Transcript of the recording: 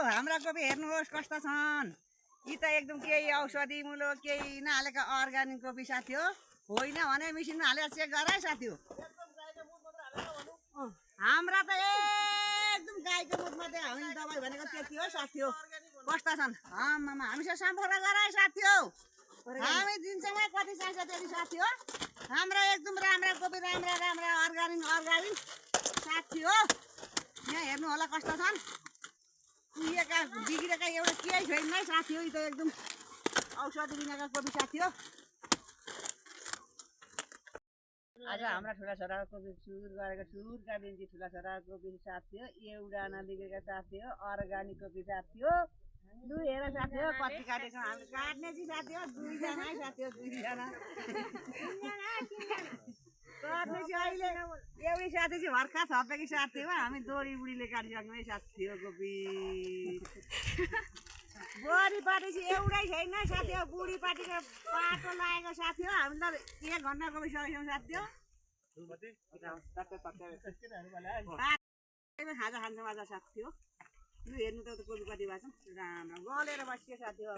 हाम्रा कोपी हेर्नुहोस् कस्ता छन्। यी त एकदम केही औषधिमूलक केही नहालेका अर्ग्यानिक कोपी साथी हो। होइन भने मेसिनमा हालेर चेक गराए साथी हो। हाम्रा त एकदम गाईको मुख मात्रै हामी दबाई भनेको त्यति हो साथी हो। कस्ता छन् आमामा हामीसँग सम्पर्क गराए साथी हो। हामी दिन्छौँ कति चाहिन्छ त्यति साथी हो। हाम्रा एकदम राम्रा कोपी राम्रा अर्ग्यानिक साथी हो। यहाँ हेर्नु होला कस्ता छन्। कुहिएका बिग्रेका एउटा केही छैन है साथी हो। यी त एकदम औषधि बिनाका कोपी साथी हो। आज हाम्रा ठुला छोराको कोपी सुरका दिन्छु ठुला छोराको कोपी साथी हो। एउटा नबिग्रेका साथी हो। अर्ग्यानिक कोपी साथी हो। लु हेर साथी हो कति काटेको हामीले काट्ने चाहिँ साथी हो। दुईजना है साथी हो। दुईजना काट्ने चाहिँ अहिले एउटै साथी चाहिँ भर्खा थपेकी साथी हो। हामी दोरी बुढीले काटिसक्नु है साथी हो कोपी। बुढीपाटी चाहिँ एउटै छैन साथी हो। बुढीपाटीको पाटो लागेको साथी हो। हामी त 1 घन्टा कोपी सकेछौँ साथी हो। खाजा खान्छौँ आज साथी हो। लु हेर्नु त कोपी कति भएको छ। राम्रो गलेर बसियो साथी हो।